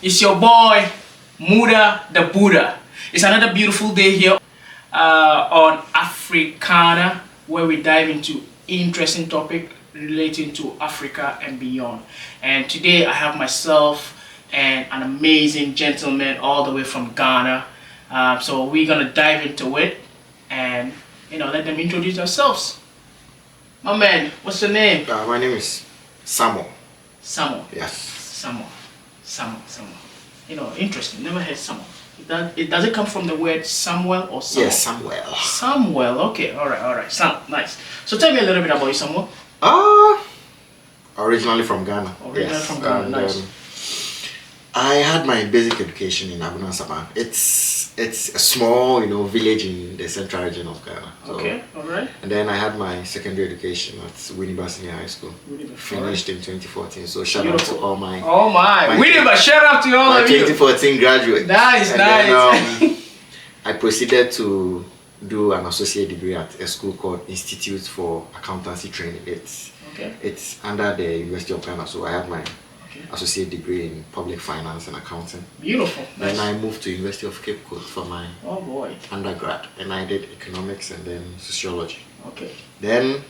It's your boy, Muda the Buddha. It's another beautiful day here on Africana, where we dive into interesting topic relating to Africa and beyond. And today I have myself and an amazing gentleman all the way from Ghana. So we're gonna dive into it and let them introduce themselves. My man, what's your name? My name is Samuel. Samuel. Yes. Samuel. Interesting. Never heard Samuel. Does it come from the word Samuel or Samuel? Yes, Samuel. Samuel. Okay. All right. Nice. So tell me a little bit about you, Samuel. Originally from Ghana. From Ghana. Nice. I had my basic education in Abuna Saba. It's a small, village in the central region of Ghana. So, okay, all right. And then I had my secondary education at Winneba Senior High School. Finished in 2014. So shout out to all my... Oh my! Winneba, shout out to all of you! 2014 graduates. Nice. Then, I proceeded to do an associate degree at a school called Institute for Accountancy Training. It's under the University of Ghana. So I had my associate degree in public finance and accounting. Beautiful. Then nice. I moved to University of Cape Coast for my undergrad, and I did economics and then sociology. Okay. Then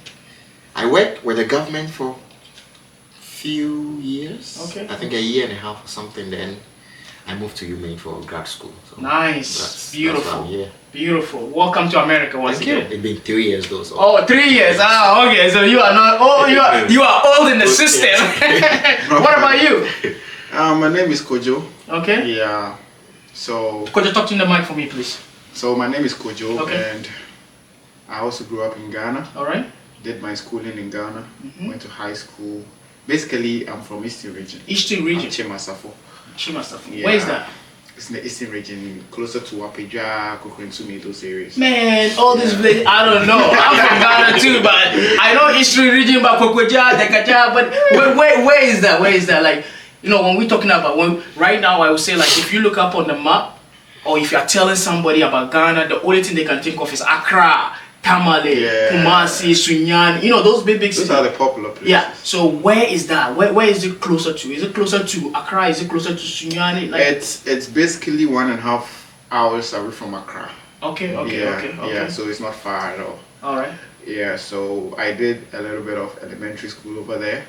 I worked with the government for a few years. Okay. I think a year and a half or something. Then I moved to UMaine for grad school. So nice. Beautiful. That's beautiful. Welcome to America once again. It's been 3 years though. So. Oh, 3 years. Okay. So you are not. Oh, you are old in the system. What about you? My name is Kojo. Okay. Yeah. So. Kojo, talk to the mic for me, please. So my name is Kojo, okay. and I also grew up in Ghana. All right. Did my schooling in Ghana. Went to high school. Basically, I'm from Eastern Region. Eastern Region. Chimasafo. Yeah. Where is that? It's in the Eastern Region, closer to Wapeja, Kokwensumi, those areas. Man, all this place, I don't know. I'm from Ghana too, but I know Eastern Region, but Kokweja, Dekaja, but where is that? Where is that? Like, when we're talking about, right now I would say, like, if you look up on the map, or if you're telling somebody about Ghana, the only thing they can think of is Accra, Tamale, Kumasi, Sunyani, those big cities. Those are the popular places. Yeah. So where is that? Where is it closer to? Is it closer to Accra? Is it closer to Sunyani? Like, it's basically 1.5 hours away from Accra. Okay. Yeah, so it's not far at all. All right. Yeah, so I did a little bit of elementary school over there.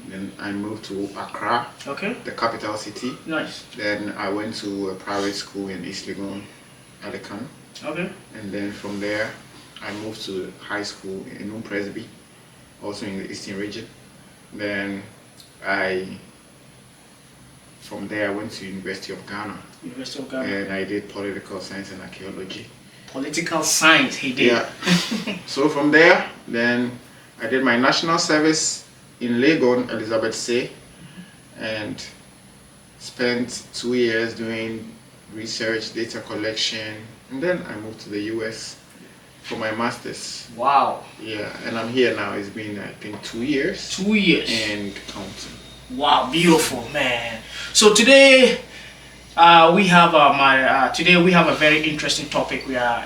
Then I moved to Accra, the capital city. Nice. Then I went to a private school in East Legon, Alicante. Okay. And then from there, I moved to high school in Presby, also in the Eastern region. Then from there I went to University of Ghana. University of Ghana. And I did political science and archaeology. Political science, he did. Yeah. So from there, then I did my national service in Legon, Elizabeth Say, and spent 2 years doing research, data collection, and then I moved to the US for my master's. Wow. Yeah, and I'm here now. It's been, I think, 2 years. 2 years. And counting. Wow, beautiful, man. So today we have a very interesting topic. We are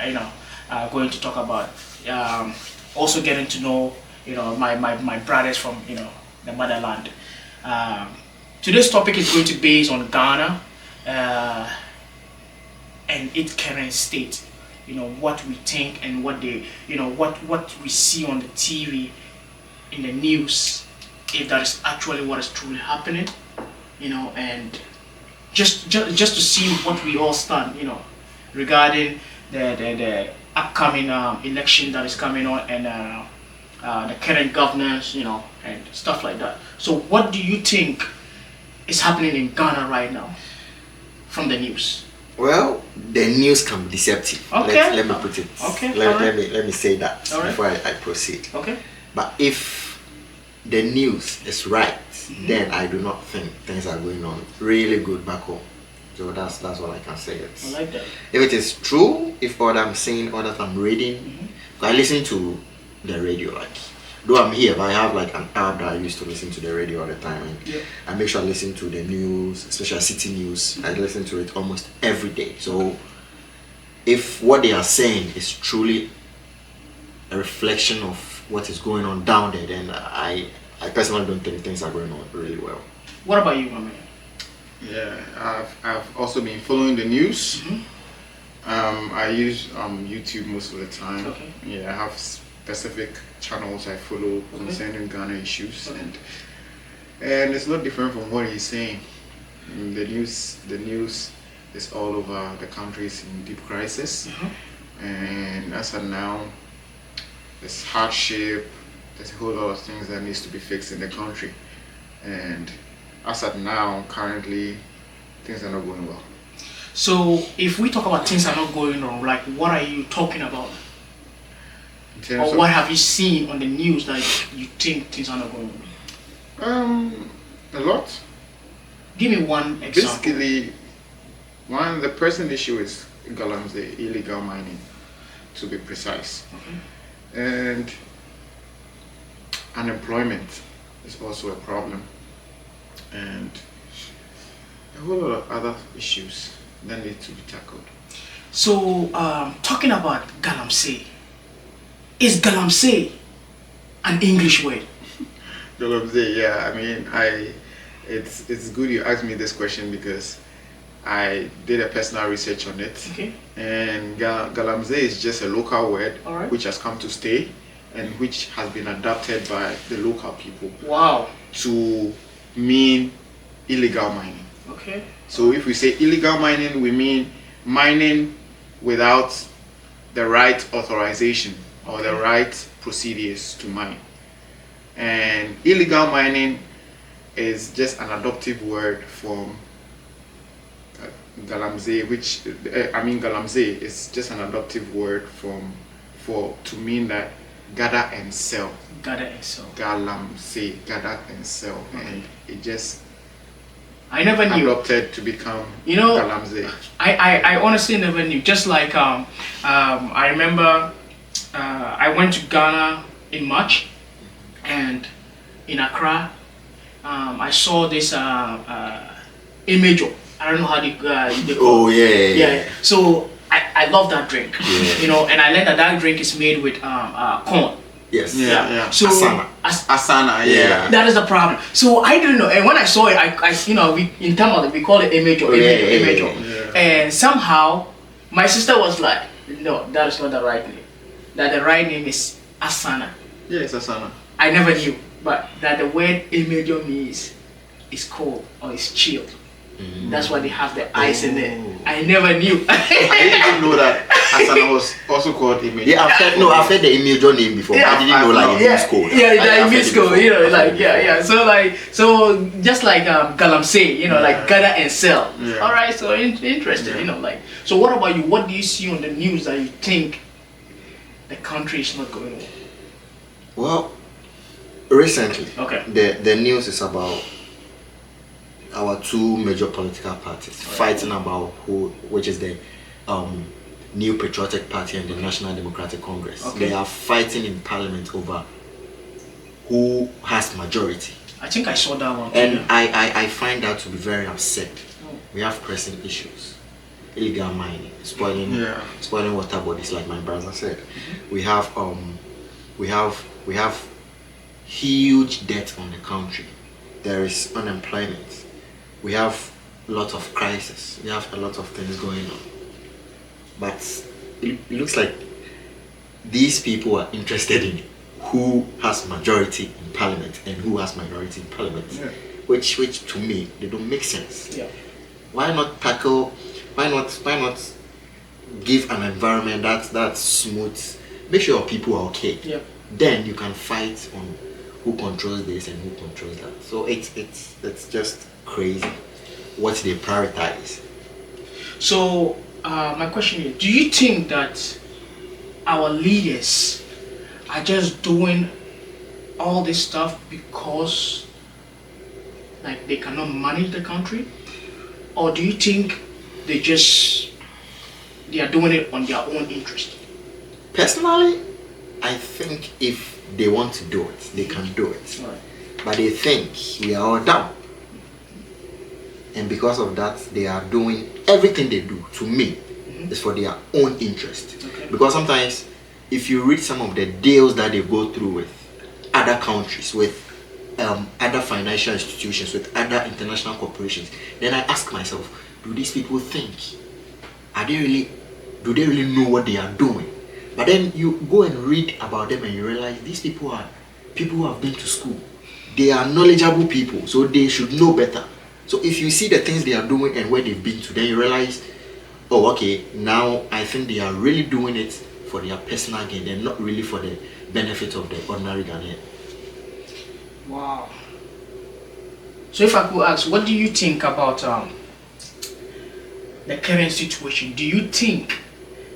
going to talk about also getting to know my brothers from the motherland. Today's topic is going to be based on Ghana and its current state. What we think and what they what we see on the TV, in the news, if that is actually what is truly happening, and just to see what we all stand, regarding the upcoming election that is coming on, and the current governors, and stuff like that. So what do you think is happening in Ghana right now from the news? Well, the news can be deceptive. Okay. Let me put it. Okay. Let me say that before I proceed. Okay. But if the news is right, then I do not think things are going on really good back home. So that's what I can say. I like that. If it is true, if what I'm saying or that I'm reading, I listen to the radio, like, though I'm here, but I have like an app that I used to listen to the radio all the time, and I make sure I listen to the news, especially city news. I listen to it almost every day. So if what they are saying is truly a reflection of what is going on down there, then I personally don't think things are going on really well. What about you, my man? Yeah, I've also been following the news. I use YouTube most of the time. Okay. Yeah, I have specific channels I follow concerning Ghana issues, and it's not different from what he's saying. The news is all over. The country is in deep crisis, and as of now, there's hardship. There's a whole lot of things that needs to be fixed in the country, and as of now, currently, things are not going well. So if we talk about things are not going wrong, like what are you talking about? Or what have you seen on the news that you think things are not going wrong? A lot. Give me one example. Basically, the present issue is Galamsey, illegal mining, to be precise. And unemployment is also a problem. And a whole lot of other issues that need to be tackled. So, talking about Galamsey, is Galamsey an English word? Galamsey, yeah. I mean, it's good you asked me this question because I did a personal research on it. Okay. And Galamsey is just a local word which has come to stay and which has been adopted by the local people. Wow. To mean illegal mining. Okay. So if we say illegal mining, we mean mining without the right authorization or the right procedures to mine. And illegal mining is just an adoptive word from Galamsey, which Galamsey is just an adoptive word to mean that gather and sell. Gather and sell. Galamsey, gather and sell, and it just I never knew. Adopted to become Galamsey. I honestly never knew. Just like I remember I went to Ghana in March, and in Accra I saw this Imajo. I don't know how they call it. Yeah. So I love that drink. Yeah. And I learned that drink is made with corn. Yes. Yeah. So Asana, yeah. That is the problem. So I didn't know, and when I saw it, in Tamil we call it Imajo. Yeah. And somehow my sister was like, no, that is not the right name. That the right name is Asana. Yeah, it's Asana. I never knew, but that the word Imajo means is cold or is chilled. That's why they have the ice in there. I never knew. I didn't even know that Asana was also called Imajo. Yeah, I've heard the Imajo name before. Yeah, I didn't know it means cold. Yeah, it means cold. So just like Galamsey, like gather and sell. Yeah. All right, so interesting. So what about you? What do you see on the news that you think the country is not going well? Well, recently, okay, the news is about our two major political parties fighting about which is the New Patriotic Party and the National Democratic Congress. They are fighting in Parliament over who has majority. I think I saw that one. And I find that to be very upset. We have pressing issues. Illegal mining, spoiling water bodies, like my brother said. We have huge debt on the country. There is unemployment. We have a lot of crisis. We have a lot of things going on. But it looks like these people are interested in who has majority in Parliament and who has minority in Parliament, which to me they don't make sense. Yeah. Why not give an environment that's smooth, make sure people are okay. Yeah. Then you can fight on who controls this and who controls that. So it's just crazy what they prioritize. So my question is, do you think that our leaders are just doing all this stuff because like they cannot manage the country, or do you think they are doing it on their own interest? Personally, I think if they want to do it, they can do it. Right. But they think we are all dumb. And because of that, they are doing everything they do, to me, is for their own interest. Okay. Because sometimes, if you read some of the deals that they go through with other countries, with other financial institutions, with other international corporations, then I ask myself, do these people think? Do they really know what they are doing? But then you go and read about them and you realize these people are people who have been to school. They are knowledgeable people, so they should know better. So if you see the things they are doing and where they've been to, then you realize, oh, okay, now I think they are really doing it for their personal gain. They're not really for the benefit of the ordinary Ghanaian. Wow. So if I could ask, what do you think about the current situation? Do you think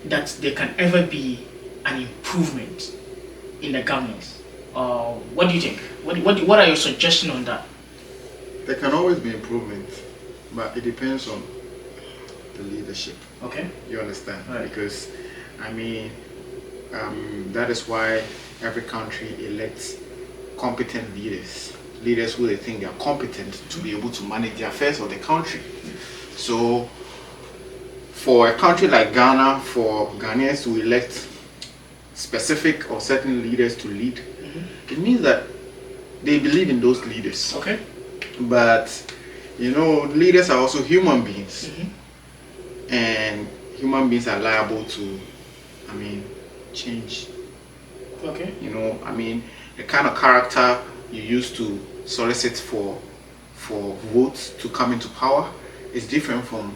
that there can ever be an improvement in the government? What do you think? What are your suggestions on that? There can always be improvement, but it depends on the leadership. Okay. You understand? Right. Because, I mean, that is why every country elects competent leaders who they think they are competent to be able to manage the affairs of the country. So, for a country like Ghana, for Ghanaians to elect specific or certain leaders to lead, it means that they believe in those leaders. Okay. But, leaders are also human beings. And human beings are liable to, change. Okay. The kind of character you use to solicit for votes to come into power is different from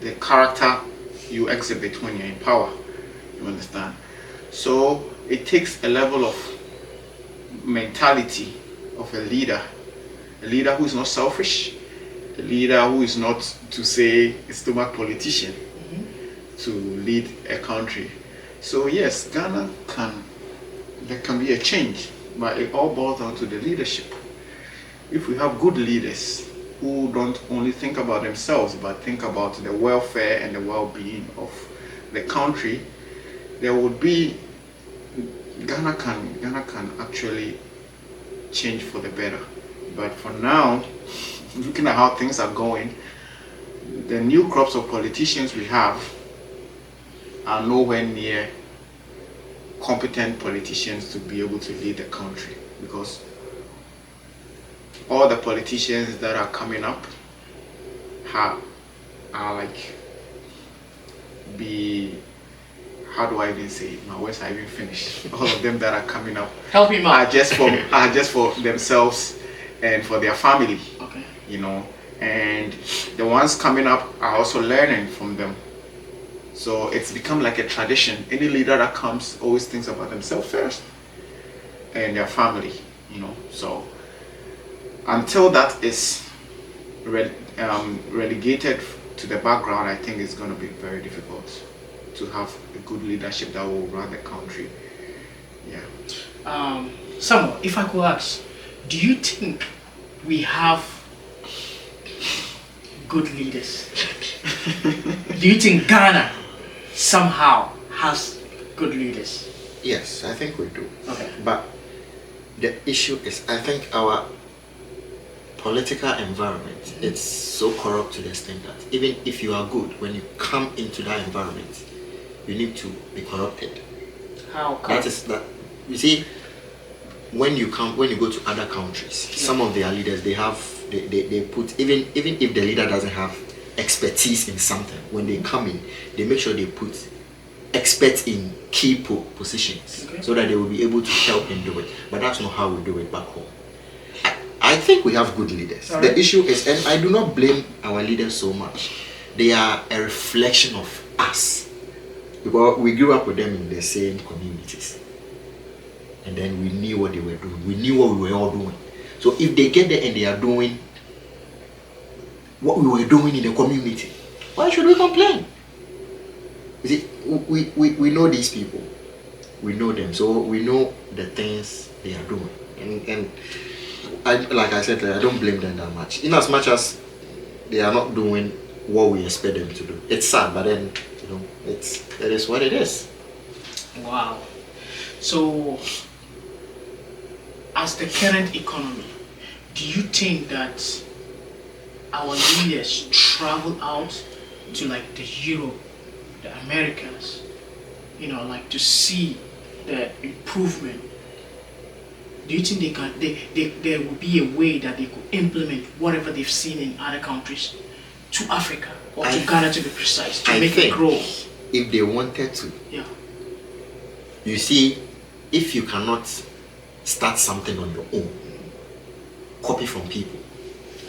the character you exhibit when you're in power. You understand? So it takes a level of mentality of a leader who is not selfish, a leader who is not, to say, a stomach politician, to lead a country. So yes, there can be a change, but it all boils down to the leadership. If we have good leaders who don't only think about themselves but think about the welfare and the well-being of the country, there would be Ghana can actually change for the better. But for now, looking at how things are going, the new crops of politicians we have are nowhere near competent politicians to be able to lead the country, because all the politicians that are coming up how do I even say it? My words are even finished. All of them that are coming up Help him out. are just for themselves and for their family. Okay. And the ones coming up are also learning from them. So it's become like a tradition. Any leader that comes always thinks about themselves first and their family. So until that is relegated to the background, I think it's going to be very difficult to have a good leadership that will run the country. Yeah. Samuel, if I could ask, do you think we have good leaders? Do you think Ghana somehow has good leaders? Yes, I think we do. Okay. But the issue is, I think our political environment, it's so corrupt to the extent that even if you are good, when you come into that environment, you need to be corrupted. How come? That is that. You see, when you go to other countries, some of their leaders, they put, even if the leader doesn't have expertise in something, when they come in, they make sure they put experts in key positions, so that they will be able to help him do it. But that's not how we do it back home. I think we have good leaders. Sorry. The issue is, and I do not blame our leaders so much, they are a reflection of us. Because we grew up with them in the same communities. And then we knew what they were doing. We knew what we were all doing. So if they get there and they are doing what we were doing in the community, why should we complain? You see, we know these people. We know them. So we know the things they are doing. And like I said, I don't blame them that much. In as much as they are not doing what we expect them to do. It's sad, but then, it is what it is. Wow. So, as the current economy, do you think that our leaders travel out to like the Europe, the Americas, to see the improvement do you think there will be a way that they could implement whatever they've seen in other countries to Africa or to Ghana, to be precise, to make it grow? If they wanted to, yeah. You see, if you cannot start something on your own, copy from people.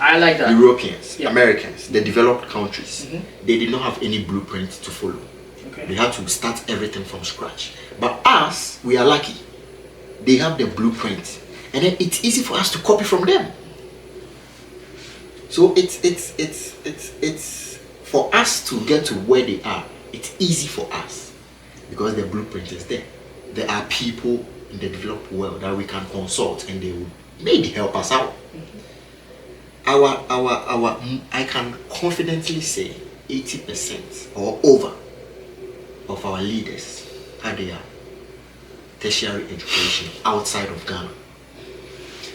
I like that. Europeans, yeah. Americans, the developed countries, they did not have any blueprint to follow. Okay. They had to start everything from scratch. But us, we are lucky. They have the blueprint, and then it's easy for us to copy from them. So it's for us to get to where they are. It's easy for us because the blueprint is there. There are people in the developed world that we can consult, and they will maybe help us out. Our I can confidently say 80% or over of our leaders had their tertiary education outside of Ghana.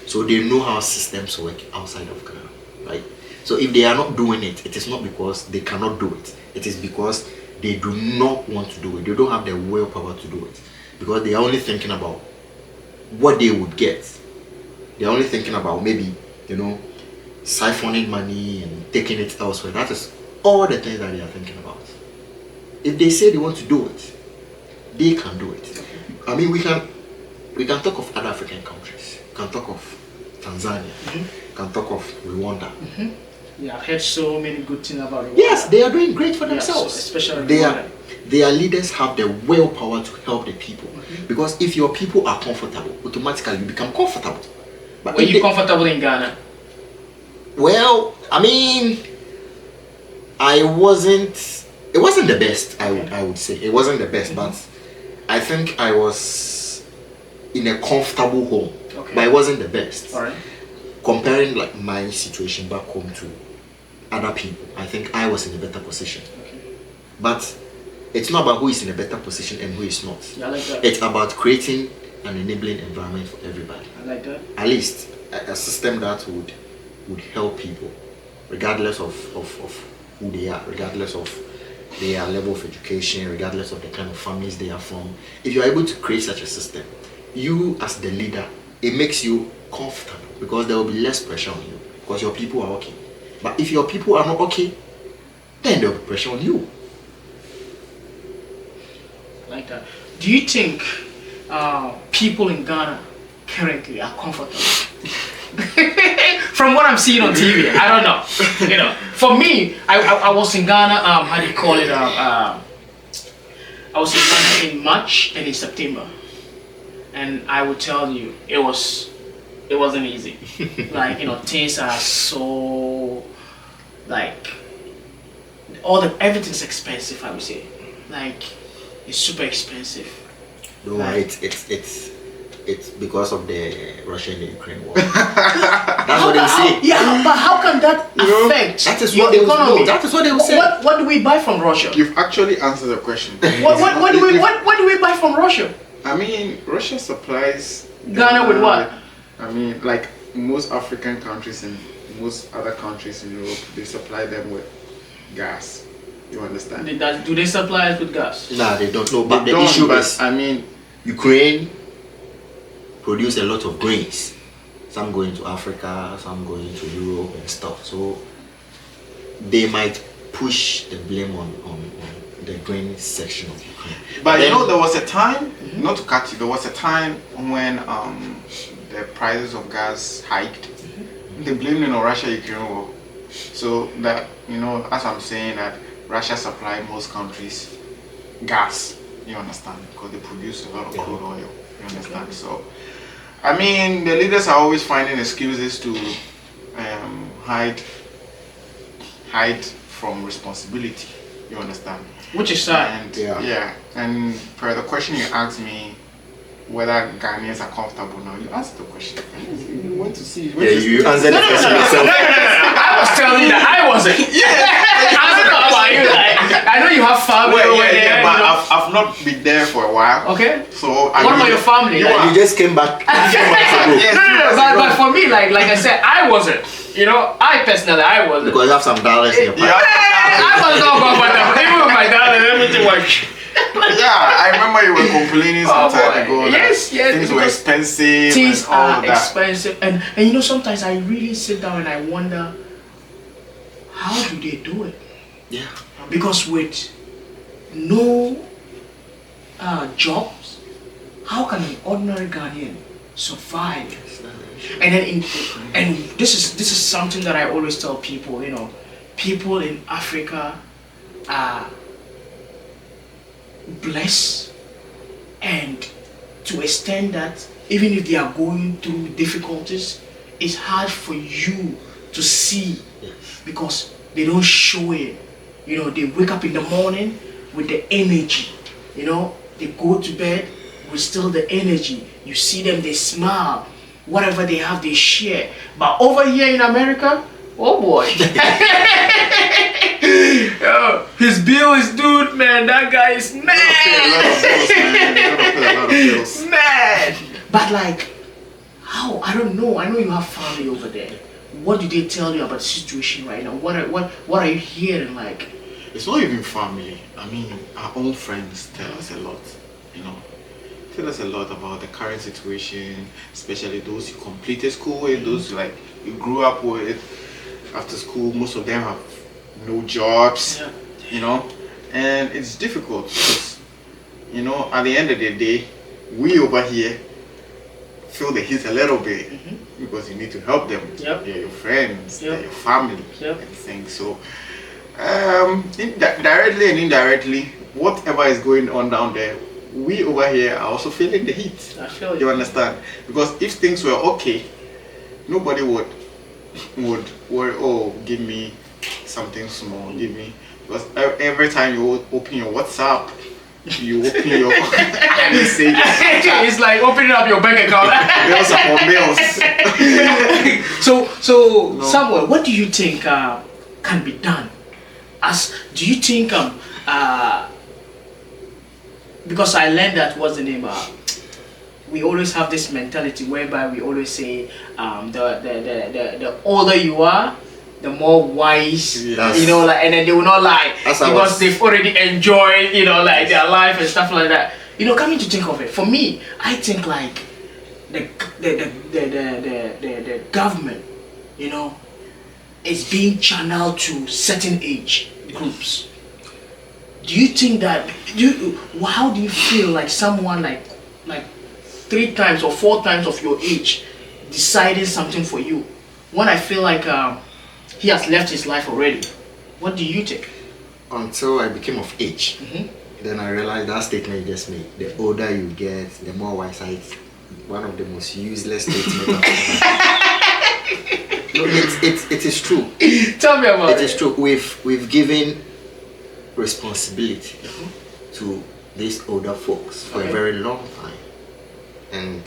So they know how systems work outside of Ghana, right? So if they are not doing it, it is not because they cannot do it. It is because they do not want to do it. They don't have the willpower to do it. Because they are only thinking about what they would get. They are only thinking about maybe, siphoning money and taking it elsewhere. That is all the things that they are thinking about. If they say they want to do it, they can do it. I mean, we can talk of other African countries. We can talk of Tanzania. We can talk of Rwanda. Yeah, I've heard so many good things about Rwanda. Yes, they are doing great for themselves. So especially their leaders have the willpower to help the people. Because if your people are comfortable, automatically you become comfortable. But were you comfortable in Ghana? Well, I mean, it wasn't the best, I would say. It wasn't the best, but I think I was in a comfortable home. Okay. But it wasn't the best. All right. Comparing like my situation back home to other people, I think I was in a better position. Okay. But it's not about who is in a better position and who is not. Yeah, I like that. It's about creating an enabling environment for everybody. I like that. At least a system that would help people, regardless of who they are, regardless of their level of education, regardless of the kind of families they are from. If you are able to create such a system, you as the leader, it makes you comfortable because there will be less pressure on you because your people are okay. But if your people are not okay, then there will be pressure on you. I like that. Do you think people in Ghana currently are comfortable? From what I'm seeing on TV, I don't know. For me, I was in Ghana. How do you call it? I was in Ghana in March and in September, and I would tell you it wasn't easy. Things are so everything's expensive. I would say, it's super expensive. No, it's because of the Russia and the Ukraine war. That's what they say. Yeah, but how can that affect that is your what economy? That is what they will say. What do we buy from Russia? You've actually answered the question. What do we buy from Russia? I mean, Russia supplies Ghana with what? I mean, like most African countries and most other countries in Europe, they supply them with gas. You understand? Do they supply us with gas? Nah, they don't know. But the issue is, I mean, Ukraine produce a lot of grains. Some going to Africa, some going to Europe and stuff. So they might push the blame on the grain section of Ukraine. But then, there was a time, not to cut you, there was a time when the prices of gas hiked. They blamed it on Russia-Ukraine war. So that, as I'm saying, that Russia supply most countries gas, you understand, because they produce a lot of crude oil, you understand. So, I mean, the leaders are always finding excuses to hide from responsibility, you understand. Which is sad. And and for the question you asked me, whether Ghanaians are comfortable now, you asked the question. You want to see. You answered the question yourself. I was telling you that I wasn't. I don't know about you. I know you have family over there. But I've not been there for a while. Okay. So what about your family? You just came back. But for me, like I said, I wasn't. I personally, I wasn't. Because you have some dollars in your pocket. I was not comfortable. Even with my darling, everything was. Yeah, I remember you were complaining some time ago. Yes, things were expensive. Things and all are that. expensive, and you know, sometimes I really sit down and I wonder, how do they do it? Yeah. Because with no jobs, how can an ordinary Ghanaian survive? And then, and this is something that I always tell people. You know, people in Africa are blessed, and to extend that, even if they are going through difficulties, it's hard for you to see because they don't show it. You know, they wake up in the morning with the energy. You know, they go to bed with still the energy. You see them, they smile. Whatever they have, they share. But over here in America, oh boy. Yo, his bill is dude, man. That guy is mad. Mad. But like, how? I don't know. I know you have family over there. What do they tell you about the situation right now? What are you hearing like? It's not even family. I mean, our own friends tell us a lot. You know, tell us a lot about the current situation, especially those you completed school with, those like you grew up with after school. Most of them have no jobs. Yeah. You know, and it's difficult because, you know, at the end of the day, we over here feel the heat a little bit because you need to help them. Yep. They're your friends, Yep. they're your family, Yep. and things. So, directly and indirectly, whatever is going on down there, we over here are also feeling the heat. I feel You understand? Because if things were okay, nobody would worry. Oh, give me something small. Give me, because every time you open your WhatsApp, you open your message. It's like opening up your bank account. Bills upon bills. So No. Samuel, what do you think can be done? Do you think because I learned that, what's the name? We always have this mentality whereby we always say the older you are, the more wise, Yes. you know, like, and then they will not lie As I because was- they've already enjoyed, you know, like their life and stuff like that. You know, coming to think of it, for me, I think like the government, you know, is being channeled to certain age groups. Do you think that how do you feel like someone like 3 times or 4 times of your age deciding something for you, when I feel like he has left his life already? What do you think? Until I became of age, Mhm. then I realized that statement you just made. The older you get, the more wise. It's one of the most useless statements I've ever heard. No, it is true. Tell me about It is true. We've given responsibility to these older folks for Okay. a very long time. And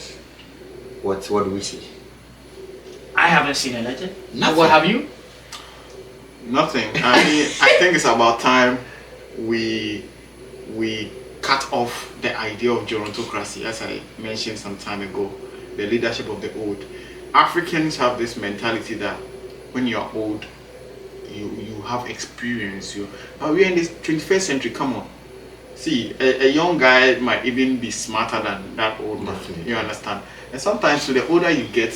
what do we see? I haven't seen anything. Nothing. What have you? Nothing. I mean, I think it's about time we cut off the idea of gerontocracy, as I mentioned some time ago, the leadership of the old. Africans have this mentality that when you're old, you have experience. But we're in this 21st century. Come on, see, a young guy might even be smarter than that old man. Definitely. You understand? And sometimes, so the older you get,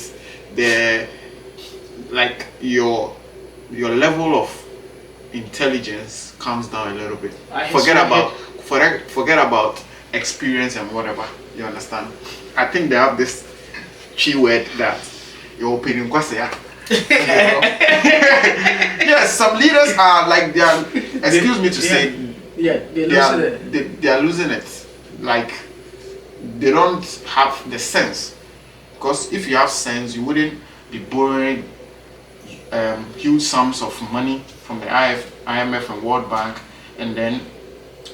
your level of intelligence comes down a little bit. Forget about experience and whatever. You understand? I think they have this keyword that your opinion kwasea. Yes, some leaders are like they are. Excuse me to say, they are losing it. Like they don't have the sense. Because if you have sense, you wouldn't be borrowing huge sums of money from the IMF and World Bank, and then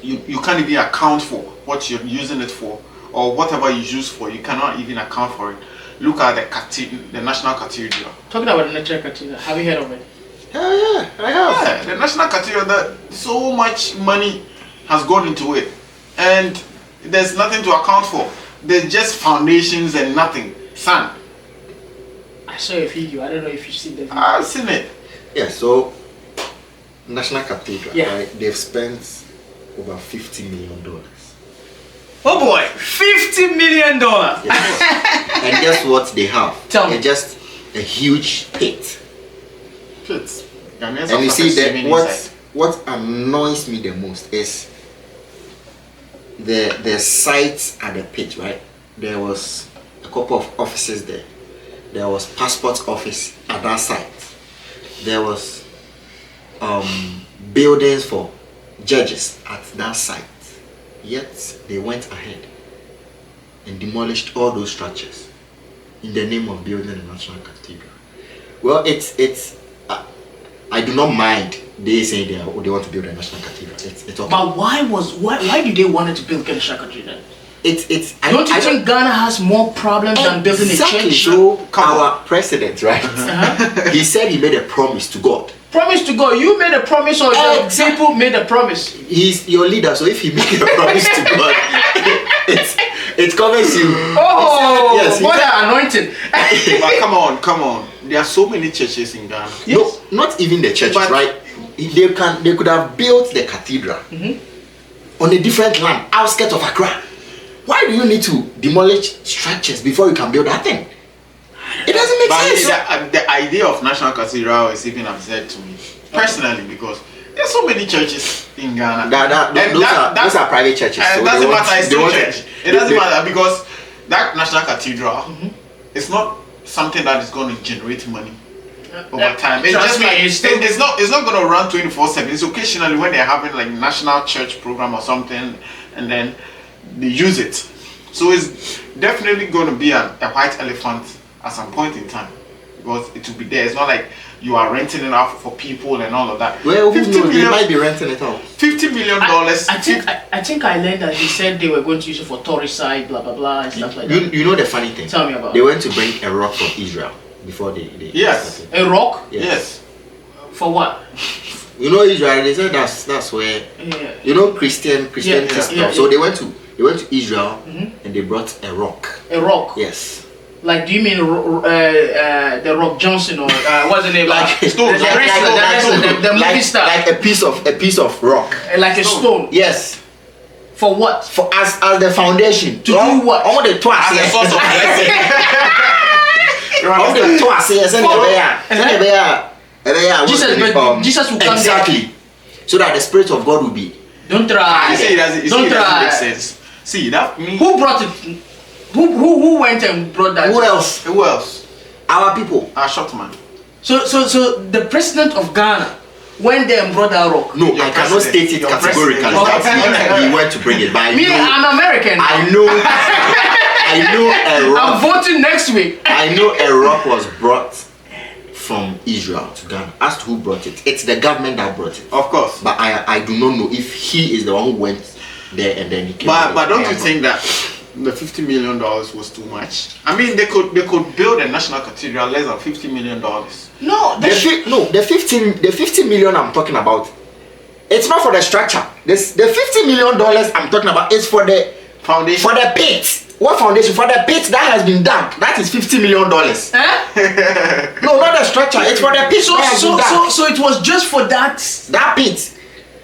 you can't even account for what you're using it for, or whatever you use for. You cannot even account for it. Look at the National Cathedral. Talking about the National Cathedral, have you heard of it? Hell yeah, I have. Yeah, the National Cathedral. That so much money has gone into it, and there's nothing to account for. There's just foundations and nothing. Sand. I saw a video. I don't know if you see the video. I've seen it. Yeah, so National Cathedral, Yeah. right? They've spent over $50 million. Oh boy, $50 million. Yes. And guess what they have? Tell me. It's just a huge pit. Pits. And you see that what annoys me the most is the sites at the pit, right? There was a couple of offices there. There was passport office at that site. There was buildings for judges at that site. Yet they went ahead and demolished all those structures in the name of building a national cathedral. Well, it's I do not mind they saying they want to build a national cathedral. It's okay. But why do they want to build a national cathedral? Don't you think Ghana has more problems than building a church? So our president, right? He said he made a promise to God. Promise to God. You made a promise, or the people made a promise? He's your leader, so if he made a promise to God, it covers you. Oh, yes, what an anointing! But come on. There are so many churches in Ghana. Yes. No, not even the churches, right? They could have built the cathedral on a different land, outskirts of Accra. Why do you need to demolish structures before you can build that thing? It doesn't make sense. The idea of national cathedral is even absurd to me personally, because there's so many churches in Ghana. Those are private churches. So it doesn't matter. It's still church. It doesn't matter, because that national cathedral is not something that is going to generate money over time. It's just like it's not going to run 24/7. It's occasionally when they're having like national church program or something, and then they use it. So it's definitely going to be a white elephant at some point in time, because it will be there. It's not like you are renting it out for people and all of that. Well, who knows? They might be renting it out. $50 million. I think I learned that he said they were going to use it for tourist side, blah blah blah, and stuff like that. You know the funny thing? Tell me about They it. went to bring a rock from Israel before they Yes. A rock? Yes. For what? You know Israel, they said that's where you know Christianity stuff. So they went to Israel and they brought a rock. A rock? Yes. Like, do you mean the Rock Johnson, or what's the name? Like the movie star? Like a piece of rock. Like a stone. Yes. For what? For as the foundation. To do what? All the twice. As a source of blessing. All the twice. Jesus will come exactly. there. So that the Spirit of God will be. Don't try. It doesn't make sense. See that me. Who brought it? Who went and brought that? Who else? Who else? Our people. Our short man. So the president of Ghana went there and brought that rock. No, I cannot state it categorically. He went to bring it. But I'm American. I know a rock. I'm voting next week. I know a rock was brought from Israel to Ghana. As to who brought it, it's the government that brought it. Of course. But I do not know if he is the one who went there and then he came. But don't you think that the $50 million was too much? I mean, they could build a national cathedral less than $50 million. No, the 50 million I'm talking about, it's not for the structure. The $50 million I'm talking about is for the foundation. For the pit. What foundation? For the pit that has been dug. That is $50 million. No, not the structure. It's for the pit. So it was just for that pit.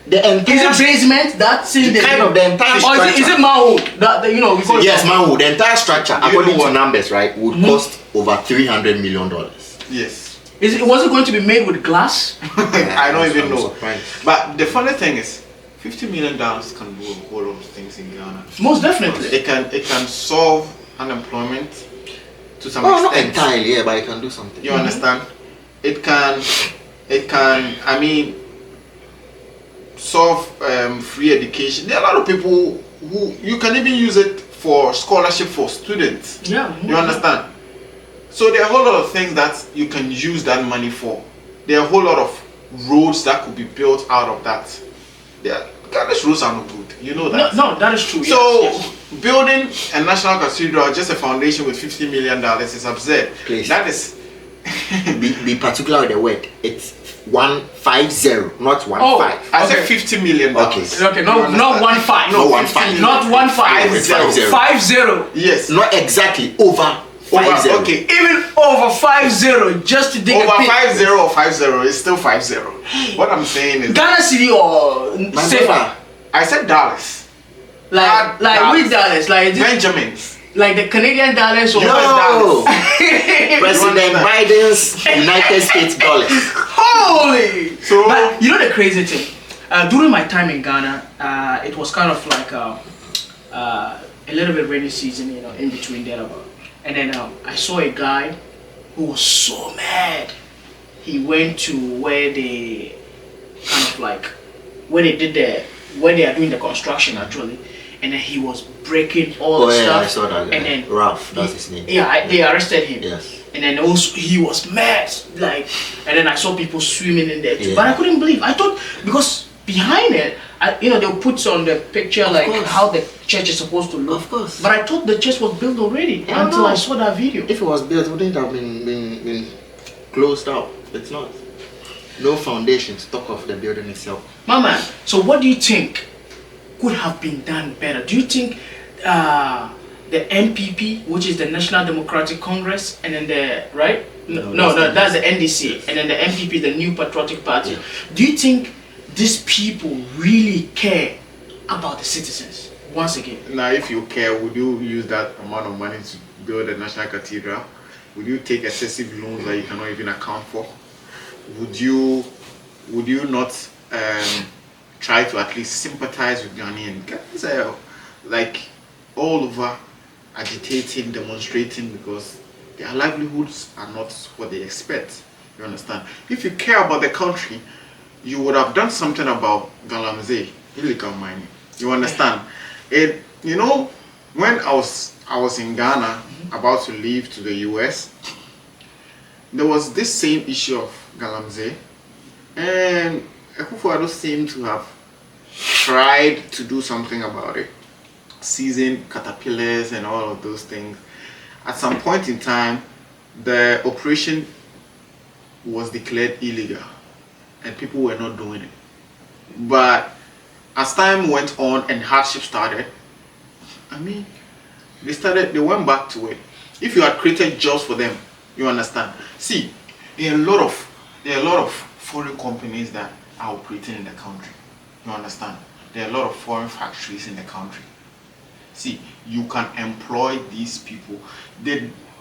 The entire is it basement? That's in the kind of the entire structure. Or is it manhole? Yes, manhole. The entire structure, according to numbers, right, would cost over $300 million. Yes. Was it going to be made with glass? I don't even know. Surprised. But the funny thing is, $50 million can do a whole lot of things in Ghana. Most definitely. It can solve unemployment to some extent. Not entirely, but it can do something. You understand? It can. I mean, solve free education. There are a lot of people who you can even use it for scholarship for students. Yeah. You understand? So there are a whole lot of things that you can use that money for. There are a whole lot of roads that could be built out of that. Ghana's roads are not good. You know that. No, that is true. So yes. Building a national cathedral, just a foundation with $50 million is absurd. Please. That is. be particular with the word. It's 150, not 15. I said $50 million. Okay, not 15. No, 15. Not 15. 50. Yes. Not exactly over 50. Okay. Even over 50, just to dig over a pit. 50 or 50 is still 50. What I'm saying is Ghana City or my safer. brother, I said dollars. Like which dollars? Like Benjamins. Like the Canadian dollars or No. US dollars? President Biden's United States dollars. Holy! So, but you know the crazy thing? During my time in Ghana, it was kind of like a little bit rainy season, you know, in between there about. And then I saw a guy who was so mad. He went to where they kind of like where they are doing the construction actually, and then he was breaking all the stuff. I saw that guy. And then Ralph, that's his name. Yeah, they arrested him. Yes. And then also he was mad, like, and then I saw people swimming in there too. Yeah. But I couldn't believe. I thought because behind it, they'll put on the picture like course. how the church is supposed to look. Of course. But I thought the church was built already until I saw that video. If it was built, wouldn't it have been closed out? It's not. No foundation to talk of the building itself. My man, so what do you think could have been done better? Do you think the NPP, which is the National Democratic Congress, and then No, that's the NDC, and then the NPP, the New Patriotic Party. Yeah. Do you think these people really care about the citizens? Once again, now if you care, would you use that amount of money to build a national cathedral? Would you take excessive loans that you cannot even account for? Would you not try to at least sympathize with Ghanaians? Ghanaians are like all over agitating, demonstrating because their livelihoods are not what they expect. You understand? If you care about the country, you would have done something about Galamsey, illegal mining. You understand? It, when I was in Ghana about to leave to the US, there was this same issue of Galamsey, and Akufo-Addo seemed to have tried to do something about it, seizing caterpillars and all of those things. At some point in time, the operation was declared illegal and people were not doing it. But as time went on and hardship started, they went back to it. If you had created jobs for them, you understand. See, there are a lot of foreign companies that are operating in the country. You understand? There are a lot of foreign factories in the country. See, you can employ these people.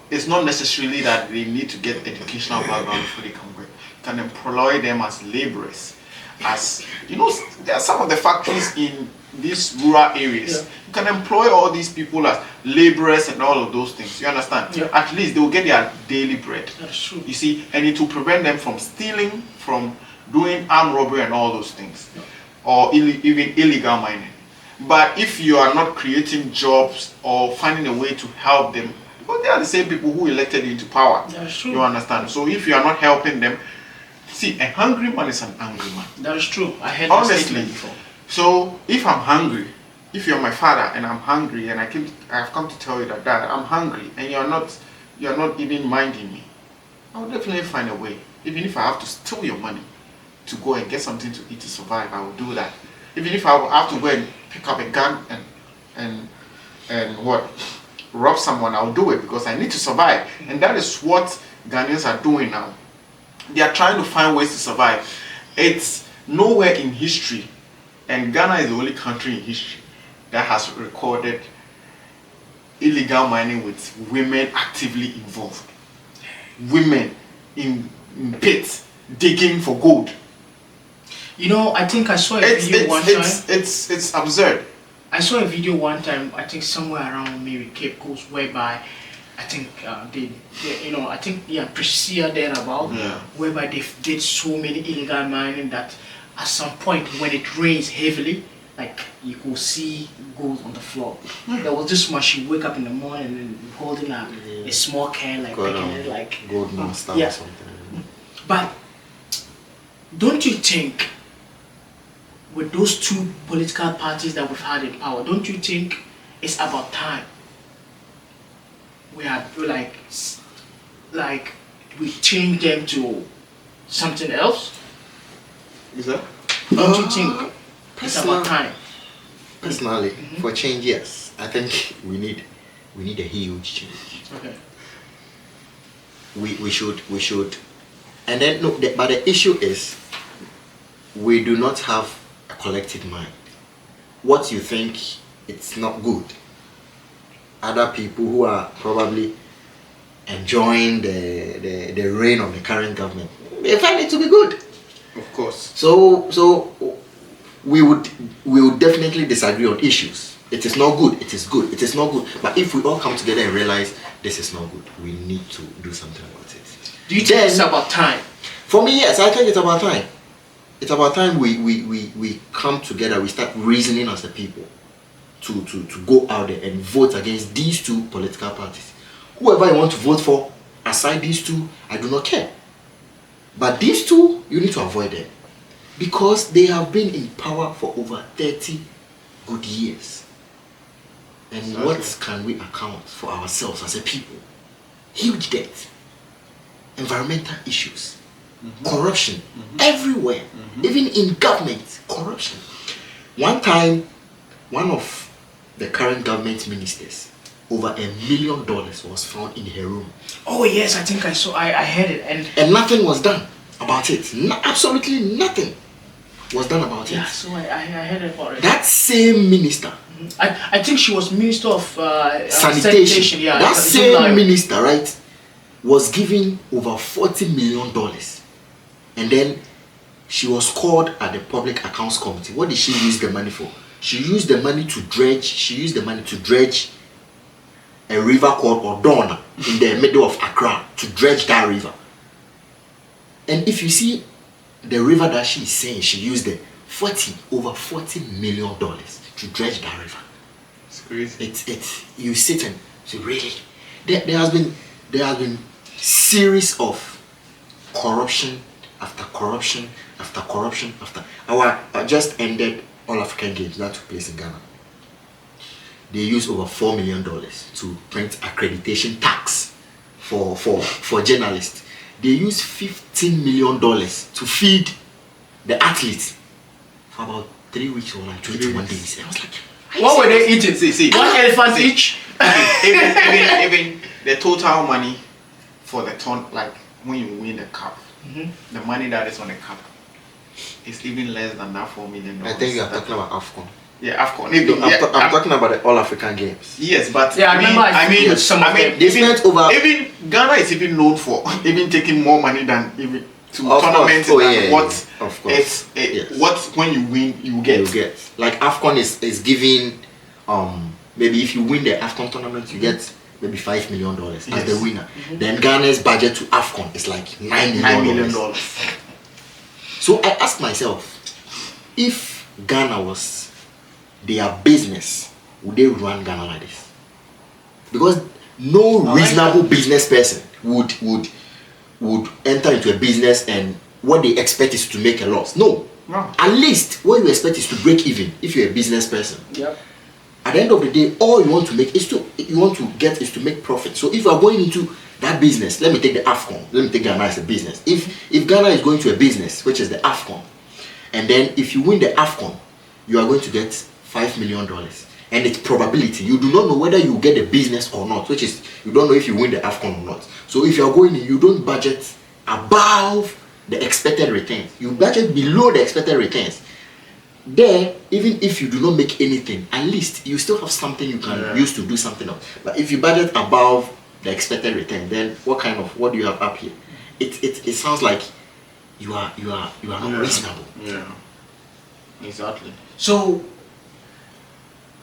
It's not necessarily that they need to get educational background before they can work. You can employ them as laborers. There are some of the factories in these rural areas. Yeah. You can employ all these people as laborers and all of those things. You understand? Yeah. At least they will get their daily bread. that's true. You see, and it will prevent them from stealing, from doing armed robbery and all those things, or even illegal mining. But if you are not creating jobs or finding a way to help them, because they are the same people who elected you into power. That's true. You understand? So if you are not helping them, see, a hungry man is an angry man. That is true. I heard that Honestly. statement before. So if I'm hungry, if you're my father and I'm hungry and I have come to tell you that Dad, I'm hungry and you're not even minding me, I will definitely find a way. Even if I have to steal your money to go and get something to eat to survive, I will do that. Even if I have to go and pick up a gun and rob someone, I'll do it because I need to survive. And that is what Ghanaians are doing now. They are trying to find ways to survive. It's nowhere in history, and Ghana is the only country in history that has recorded illegal mining with women actively involved. Women in pits digging for gold. I think I saw a video one time. It's absurd. I saw a video one time, I think somewhere around maybe Cape Coast, whereby I think Prisia there about, whereby they did so many illegal mining that at some point when it rains heavily, like you could see gold on the floor. There was this one, she wake up in the morning and holding a small can, like picking it, like gold monster yeah. or something. But don't you think, with those two political parties that we've had in power, don't you think it's about time we change them to something else? Is that? Don't you think it's about time? Personally, for change, yes. I think we need a huge change. Okay. We should, and then but the issue is we do not have a collective mind. what you think it's not good, other people who are probably enjoying the reign of the current government, they find it to be good. Of course. So we would definitely disagree on issues. It is not good, it is good, it is not good. But if we all come together and realize this is not good, we need to do something about it. Do you think it's about time? For me, yes, I think it's about time. It's about time we come together, we start reasoning as a people to go out there and vote against these two political parties. Whoever you want to vote for, aside these two, I do not care. But these two, you need to avoid them. Because they have been in power for over 30 good years. And Exactly. what can we account for ourselves as a people? Huge debt, environmental issues, corruption, everywhere, even in government, corruption. One time, one of the current government ministers, over $1 million was found in her room. Oh yes, I think I saw. I heard it, And nothing was done about it. Absolutely nothing was done about yeah. it. So I heard about it. That same minister, I think she was Minister of sanitation, Yeah, that it's same like- minister, right, was given over $40 million. And then she was called at the Public Accounts Committee. What did she use the money for? She used the money to dredge a river called Odona in the middle of Accra, to dredge that river. And if you see the river that she is saying, she used over $40 million to dredge that river. It's crazy. It's you sit and say, really? There has been series of corruption after corruption after corruption after. I just ended All African Games that took place in Ghana. They used over $4 million to print accreditation tax for journalists. They used $15 million to feed the athletes for about 3 weeks or like 21 days. I was like, What were they eating? See. One elephant each. even the total money for the ton, like when you win the cup, the money that is on the cup is even less than that $4 million. I think you are talking about AFCON. Yeah, AFCON. I'm talking about the All African Games. Yes, but Yeah, I remember I figured some of them. They spent over. even Ghana is even known for even taking more money than even to Of tournaments course. Oh, than yeah, what yeah. Of course. Yes. what when you win you get. You get like AFCON is giving maybe if you win the AFCON tournament you get maybe $5 million as Yes. the winner. Then Ghana's budget to AFCON is like $9 $9 million. million. So I asked myself, if Ghana was their business, would they run Ghana like this? Because no reasonable business person would enter into a business and what they expect is to make a loss. No. At least what you expect is to break even if you're a business person. Yep. At the end of the day, all you want to make is to make profit. So if you are going into that business, let me take the AFCON. Let me take Ghana as a business. If Ghana is going to a business, which is the AFCON, and then if you win the AFCON, you are going to get $5 million. And it's probability. You do not know whether you get a business or not, which is you don't know if you win the AFCON or not. So if you are going in, you don't budget above the expected returns. You budget below the expected returns. There, even if you do not make anything, at least you still have something you can use to do something else. But if you budget above the expected return, then what do you have up here? It sounds like you are not reasonable. Yeah. Exactly. So,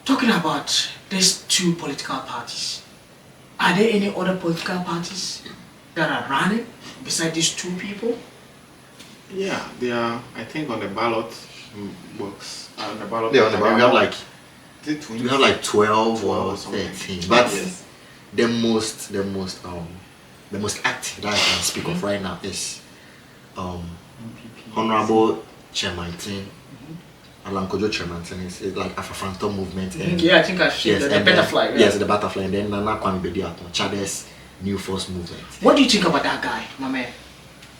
talking about these two political parties, are there any other political parties that are running beside these two people? Yeah, they are. I think on the ballot box. On the ballot. Yeah, on the ballot, we have like 12 or something. 13. But Yes. the most active that I can speak of right now is Honorable Chairman Alan Kojo Chairman is like Afro movement. And Yeah, I think I've seen the and butterfly. Then, yes, the butterfly, and then Nana Kwame Bediaton, Chades New Force movement. What do you think about that guy, my man?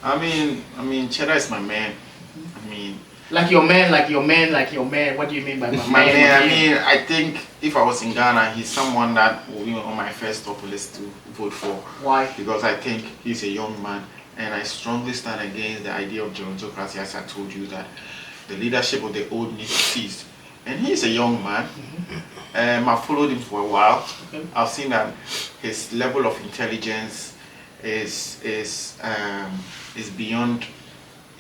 I mean, Cheddar is my man. I mean, Like your man. What do you mean by my my man? man. I mean, I think if I was in Ghana, he's someone that will be on my first top list to vote for. Why? Because I think he's a young man, and I strongly stand against the idea of gerontocracy, as I told you, that the leadership of the old needs to cease. and he's a young man. I've followed him for a while. Okay. I've seen that his level of intelligence is beyond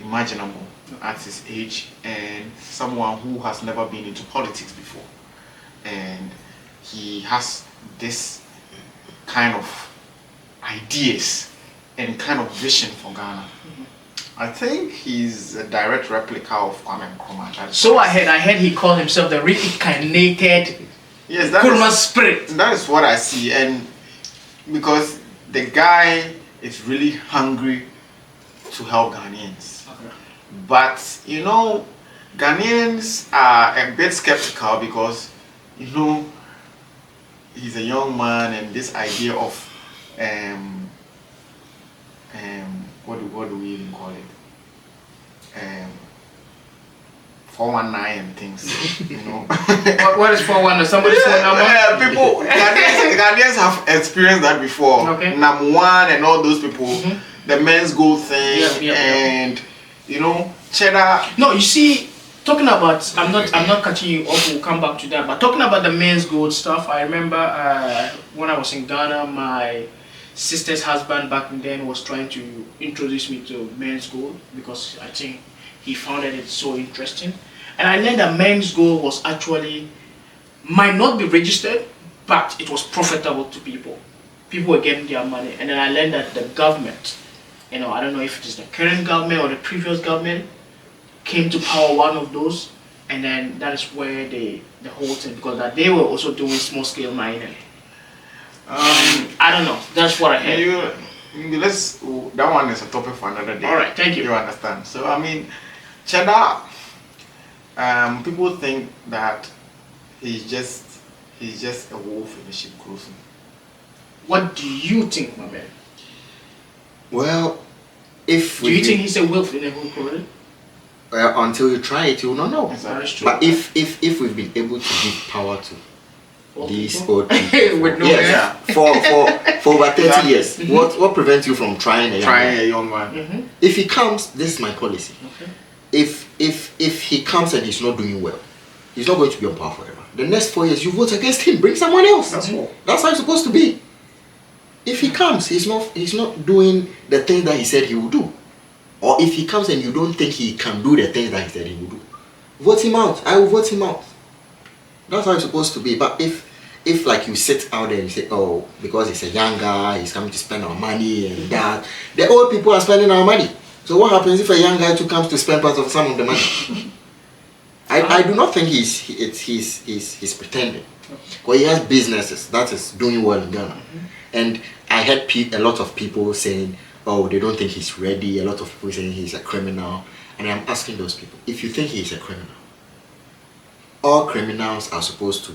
imaginable at his age, and someone who has never been into politics before, and he has this kind of ideas and kind of vision for Ghana. I think he's a direct replica of Kwame Nkrumah. So I heard he called himself the reincarnated Nkrumah spirit. That is what I see, and because the guy is really hungry to help Ghanaians. Okay. But you know, Ghanaians are a bit skeptical because he's a young man, and this idea of what do we even call it? 419 and things, What is 419? Somebody's phone number? Yeah, Ghanaians have experienced that before. Okay. Number one and all those people, the men's gold thing, and cheddar. No, you see, talking about, I'm not cutting you off. We'll come back to that. But talking about the men's gold stuff, I remember when I was in Ghana, my sister's husband back then was trying to introduce me to men's gold because I think he found it so interesting. And I learned that men's gold was actually, might not be registered, but it was profitable to people. People were getting their money. And then I learned that the government, I don't know if it is the current government or the previous government, came to power one of those. And then that is where the whole thing, because that they were also doing small scale mining. I don't know. That's what I heard. That one is a topic for another day. All right, thank you. You understand? So I mean, cheddar. People think that he's just a wolf in a sheep clothing. What do you think, my man? Well, Do you think he's a wolf in a sheep clothing? Until you try it, you will not know. That is true. But if we've been able to give power to these people? old people, With no for over 30 years, what prevents you from trying a young man? If he comes, this is my policy. Okay. If he comes and he's not doing well, he's not going to be on power forever. The next 4 years, you vote against him, bring someone else. That's how it's supposed to be. If he comes, he's not doing the things that he said he will do. Or if he comes and you don't think he can do the things that he said he will do, vote him out. I will vote him out. That's how it's supposed to be. But if like you sit out there and you say, oh, because he's a young guy, he's coming to spend our money and that, the old people are spending our money. So what happens if a young guy too comes to spend part of some of the money? I do not think he's pretending. Because he has businesses that is doing well in Ghana. And I heard a lot of people saying, oh, they don't think he's ready. A lot of people saying he's a criminal. And I'm asking those people, if you think he's a criminal, all criminals are supposed to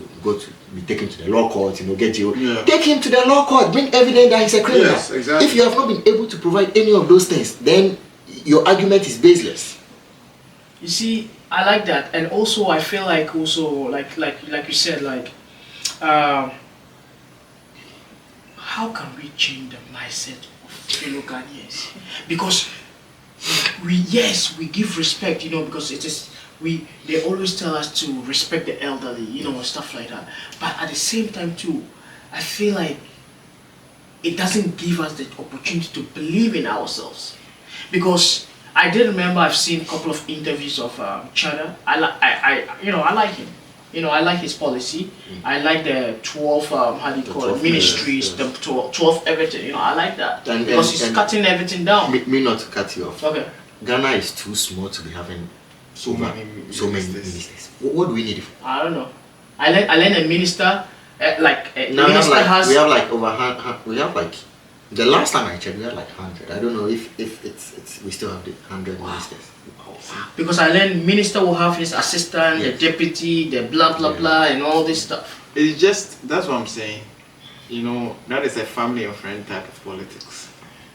be taken to the law court, get jailed. Yeah. Take him to the law court, bring evidence that he's a criminal. Yes, exactly. If you have not been able to provide any of those things, then your argument is baseless. You see, I like that, and also I feel like like you said, how can we change the mindset of fellow Ghanaians? Because we give respect, because it is they always tell us to respect the elderly, and stuff like that. But at the same time too, I feel like it doesn't give us the opportunity to believe in ourselves. Because I did remember I've seen a couple of interviews of Chada. I like him. I like his policy. I like the 12 ministries, yes. the 12 everything. I like that because he's cutting everything down. Me not to cut you off. Okay. Ghana is too small to be having so many ministers. What do we need? I don't know. I learned a minister we have like the last time I checked we had like 100. I don't know if it's we still have the 100 ministers. Because I learned minister will have his assistant, the deputy, the blah blah blah, and all this stuff. It's just, that's what I'm saying. That is a family and friend type of politics.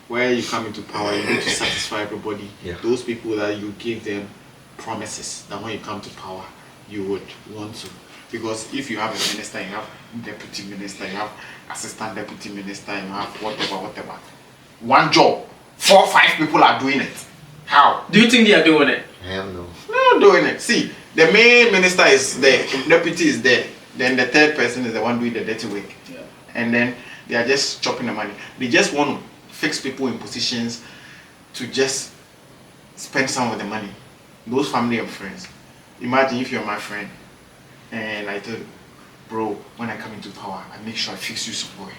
Where you come into power, you need to satisfy everybody. Yeah. Those people that you give them promises that when you come to power, you would want to. Because if you have a minister, you have deputy minister, you have assistant deputy minister, you have whatever. One job, 4 or 5 people are doing it. How? Do you think they are doing it? I have no. They're not doing it. See, The main minister is there, the deputy is there, then the third person is the one doing the dirty work. Yeah. And then they are just chopping the money. They just want to fix people in positions to just spend some of the money. Those family and friends. Imagine if you're my friend and I tell you, bro, when I come into power, I make sure I fix you somewhere.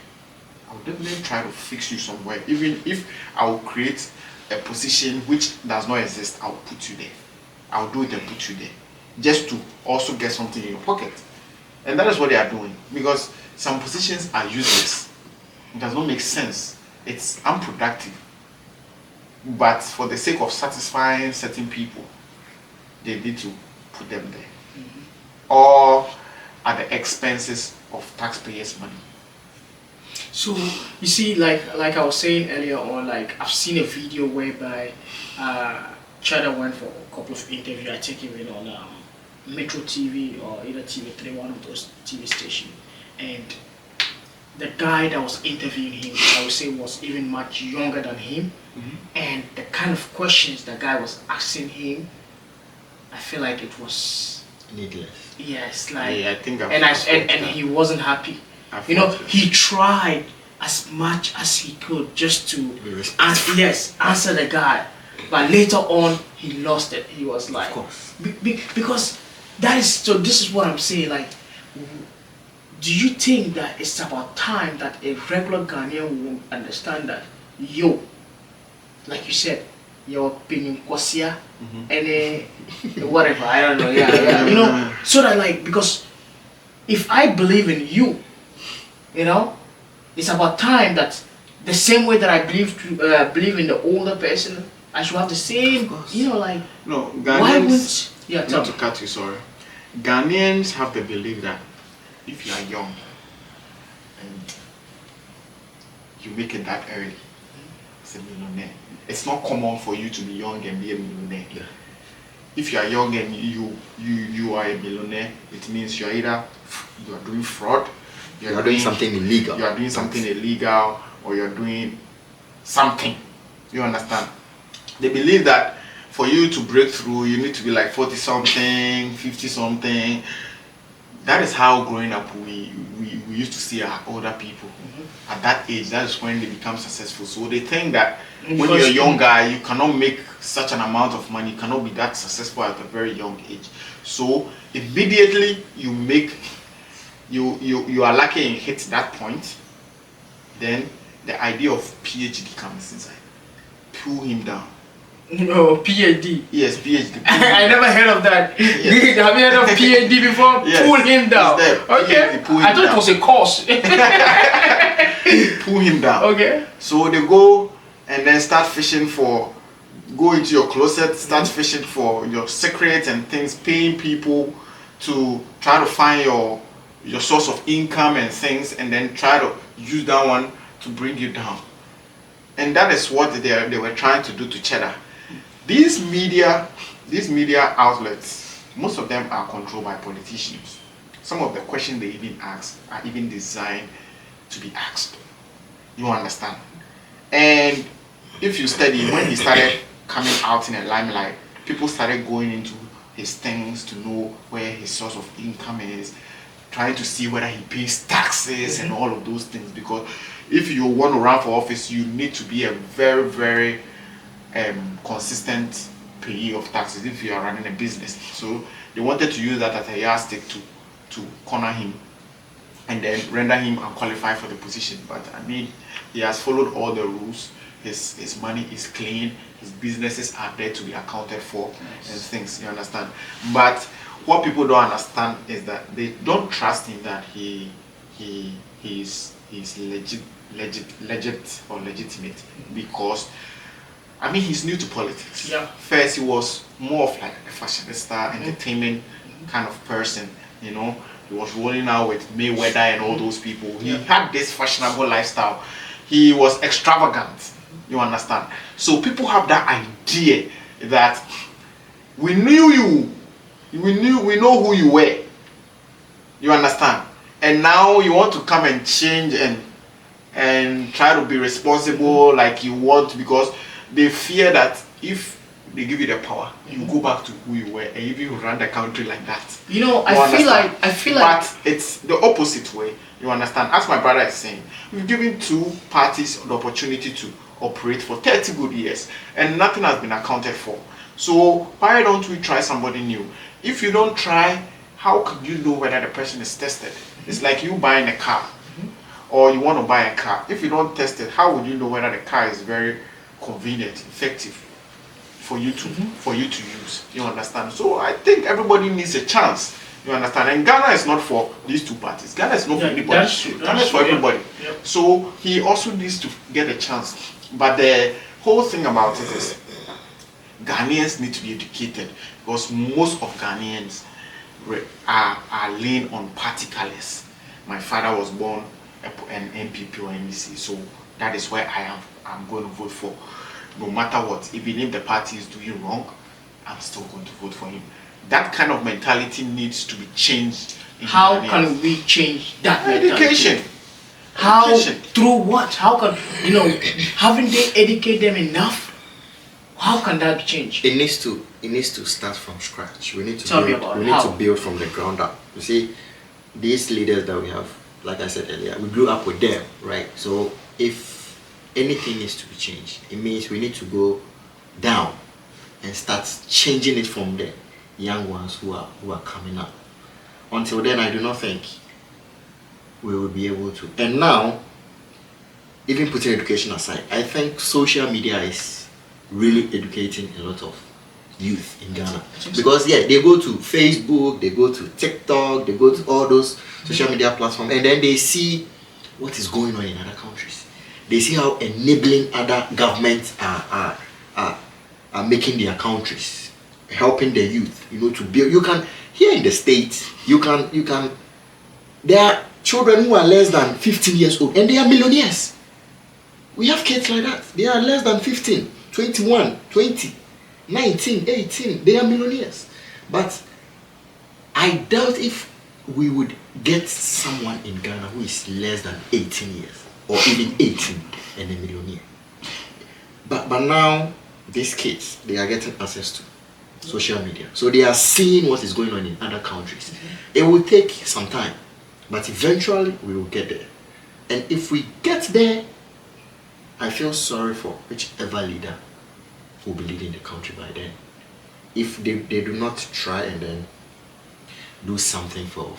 I will definitely try to fix you somewhere. Even if I will create a position which does not exist, I will put you there. I will do it and put you there. Just to also get something in your pocket. And that is what they are doing. Because some positions are useless. It does not make sense. It's unproductive. But for the sake of satisfying certain people, they need to put them there. Or at the expenses of taxpayers' money. So you see, like I was saying earlier on, like I've seen a video whereby Chada went for a couple of interviews. I think even on Metro TV or either TV3, one of those TV stations, and the guy that was interviewing him, I would say, was even much younger than him, and the kind of questions the guy was asking him, I feel like it was needless. Yes, like yeah, I think and he wasn't happy. You know, he tried as much as he could just to answer the guy, but later on he lost it. He was like, of course. Because that is so. This is what I'm saying. Like, do you think that it's about time that a regular Ghanaian will understand that like you said, your opinion, Kwasia, and whatever, I don't know, you know, so that like, because if I believe in you, you know, it's about time that the same way that I believe in the older person, I should have the same, you know, like, no, why would, not to cut you, sorry. Ghanaians have the belief that if you are young and you make it that early, as a millionaire, it's not common for you to be young and be a millionaire. Yeah. If you are young and you are a millionaire, it means you are either you are doing fraud, you are doing something illegal. You are doing something illegal, or you are doing something. You understand? They believe that for you to break through, you need to be like 40 something, 50 something. That is how growing up we used to see our older people. At that age, that is when they become successful. So they think that when you're a young guy, you cannot make such an amount of money, you cannot be that successful at a very young age. So immediately you make, you are lucky and hit that point, then the idea of PhD comes inside. Pull him down. No, PhD. Yes, PhD. I never heard of that. Yes. Have you heard of PhD before? Yes. Pull him down. Okay. PhD, pull him I thought down. it was a course. Pull him down. Okay. So they go and then start fishing for, go into your closet, start fishing for your secrets and things, paying people to try to find your source of income and things, and then try to use that one to bring you down. And that is what they were trying to do to Cheddar. These media outlets, most of them are controlled by politicians. Some of the questions they even ask are even designed to be asked. You understand? And if you study, when he started coming out in the limelight, people started going into his things to know where his source of income is, trying to see whether he pays taxes and all of those things. Because if you want to run for office, you need to be a very, very consistent payee of taxes if you are running a business. So they wanted to use that as a yardstick to corner him and then render him unqualified for the position. But I mean, he has followed all the rules. His money is clean. His businesses are there to be accounted for and things. You understand? But what people don't understand is that they don't trust him that he's legit or legitimate, because I mean, he's new to politics. Yeah. First, he was more of like a fashionista, entertainment kind of person, you know. He was rolling out with Mayweather and all those people. He had this fashionable lifestyle. He was extravagant, you understand. So people have that idea that we knew you, we know who you were, you understand. And now you want to come and change and try to be responsible like you want, because they fear that if they give you the power. You go back to who you were, and even run the country like that. You know, I feel like. But it's the opposite way. You understand? As my brother is saying, we've given two parties the opportunity to operate for 30 good years, and nothing has been accounted for. So why don't we try somebody new? If you don't try, how could you know whether the person is tested? It's like you buying a car, or you want to buy a car. If you don't test it, how would you know whether the car is very convenient, effective for you to use? You understand? So I think everybody needs a chance. You understand? And Ghana is not for these two parties. Ghana is not for anybody. That's true. Ghana is for everybody. Yep. So he also needs to get a chance. But the whole thing about it is Ghanaians need to be educated, because most of Ghanaians are laying on party colors. My father was born an MPP or NDC, so that is where I'm going to vote for. No matter what, even if the party is doing wrong, I'm still going to vote for him. That kind of mentality needs to be changed. How can we change that mentality? Education. How? Education. Through what? How can, haven't they educated them enough? How can that be changed? It needs to start from scratch. We need to Tell me about we how. need to build from the ground up. You see, these leaders that we have, like I said earlier, we grew up with them, right? So if anything needs to be changed, it means we need to go down and start changing it from the young ones who are coming up. Until then, I do not think we will be able to. And now, even putting education aside, I think social media is really educating a lot of youth in Ghana. Because they go to Facebook, they go to TikTok, they go to all those social media platforms, and then they see what is going on in other countries. They see how enabling other governments are making their countries, helping the youth, to build. You can, here in the States, you can, there are children who are less than 15 years old, and they are millionaires. We have kids like that. They are less than 15, 21, 20, 19, 18. They are millionaires. But I doubt if we would get someone in Ghana who is less than 18 years, or even 18, and a millionaire. But now, these kids, they are getting access to social media. So they are seeing what is going on in other countries. It will take some time, but eventually we will get there. And if we get there, I feel sorry for whichever leader will be leading the country by then. If they do not try and then do something for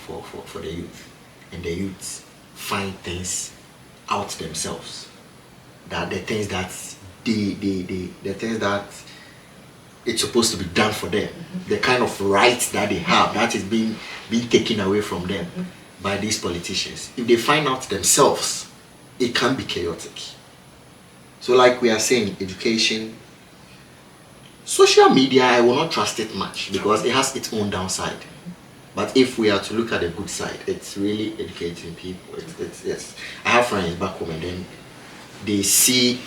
the youth, and the youth find things out themselves, that the things that the things that it's supposed to be done for them, the kind of rights that they have that is being taken away from them by these politicians. If they find out themselves, it can be chaotic. So like we are saying, education, social media, I will not trust it much because it has its own downside. But if we are to look at the good side, it's really educating people. Yes, I have friends back home, and then they see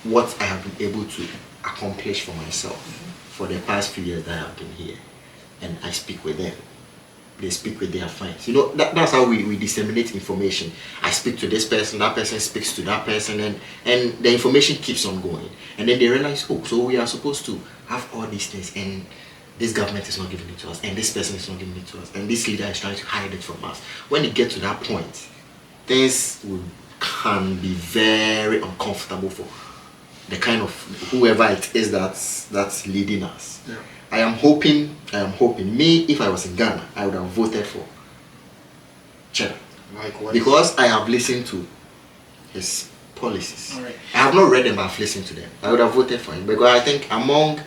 what I have been able to accomplish for myself for the past few years that I have been here, and I speak with them. They speak with their friends. That's how we disseminate information. I speak to this person, that person speaks to that person, and the information keeps on going. And then they realize, oh, so we are supposed to have all these things, and this government is not giving it to us, and this person is not giving it to us, and this leader is trying to hide it from us. When it gets to that point, things can be very uncomfortable for the kind of whoever it is that's leading us. Yeah. I am hoping, me, if I was in Ghana, I would have voted for Cheddar. Likewise. Because I have listened to his policies. All right. I have not read them, but I've listened to them. I would have voted for him because I think among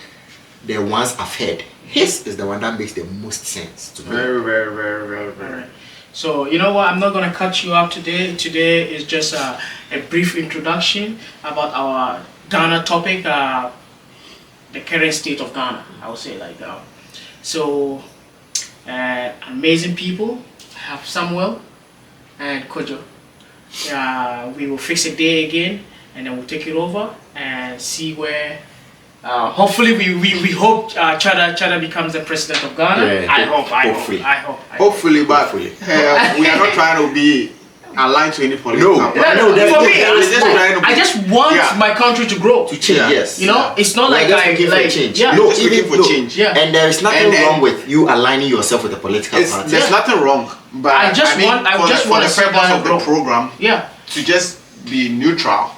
the ones I've heard, his is the one that makes the most sense to me. Very, very, very, very, very. All right. So you know what? I'm not gonna cut you up today. Today is just a brief introduction about our Ghana topic, the current state of Ghana. I would say like that. So amazing people. I have Samuel and Kojo. We will fix a day again, and then we'll take it over and see where. Hopefully, we hope Cheddar becomes the president of Ghana. Yeah, I hope. Hopefully, but we are not trying to be aligned to any political No. party. No, there's For no- me, there's no- I just want Yeah. my country to grow. to change, Yeah. yes. You know, it's not We're like just I looking for like change. yeah. No, Just even looking for no. change. Yeah. And there is nothing And then- wrong with you aligning yourself with a political party. There's nothing wrong, but I just mean, want- I for just the, wanna for see the purpose Ghana of the grow. program Yeah. to just be neutral,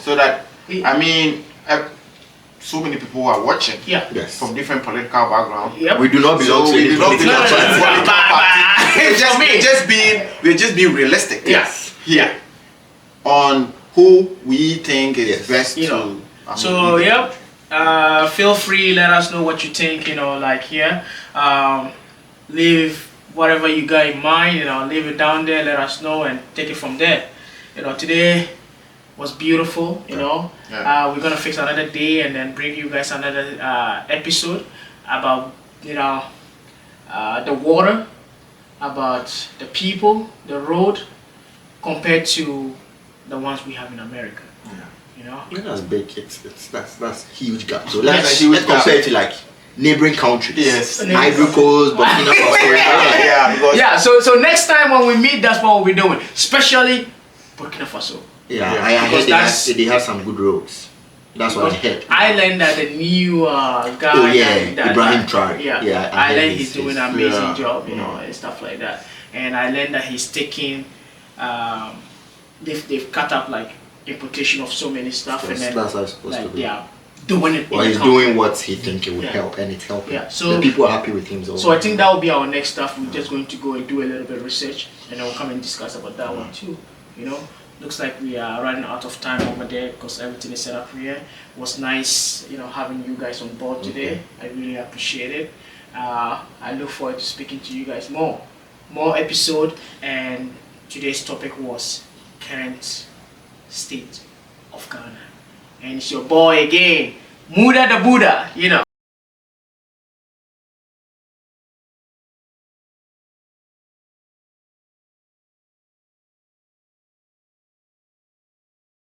so that I mean, so many people are watching Yeah. Yes. from different political backgrounds. Yep. We do not belong So to we any do not political belong to any party. political party. For me. We're just being realistic. Yes. Here on who we think is Yes. best You to. know. I mean, So yep, feel free. Let us know what you think. You know, like here, leave whatever you got in mind. You know, leave it down there. Let us know and take it from there. You know, today was beautiful. You know, Yeah. we're gonna fix another day and then bring you guys another episode about the water, about the people, the road, compared to the ones we have in America. You know. Yeah, that's big. That's huge gap. So Yes. let's Huge let's gap. compare it to like neighboring countries. Yes. Ivory Coast, Burkina Faso. Yeah, because Yeah, so next time when we meet, that's what we'll be doing. Especially Burkina Faso. Yeah, Yeah. I heard Because they have some good roads. That's what I heard. I learned that the new guy. Oh, yeah, that- Ibrahim that- Traore. Yeah, Yeah, I I heard learned his- he's doing his- an amazing yeah. job, you know, and stuff like that. And I learned that he's taking, they've cut up like importation of so many stuff, and then That's how it's supposed to like be. yeah, doing it. Well, in the he's country. doing what he think it would Yeah. help, and it's helping. Yeah, so- the people are happy with him. So I think that will be our next stuff. We're just going to go and do a little bit of research, and then we'll come and discuss about that one too. You know, looks like we are running out of time over there because everything is set up here. It was nice, you know, having you guys on board today. I really appreciate it. I look forward to speaking to you guys more episode. And today's topic was current state of Ghana, and it's your boy again, Muda the Buddha. You know.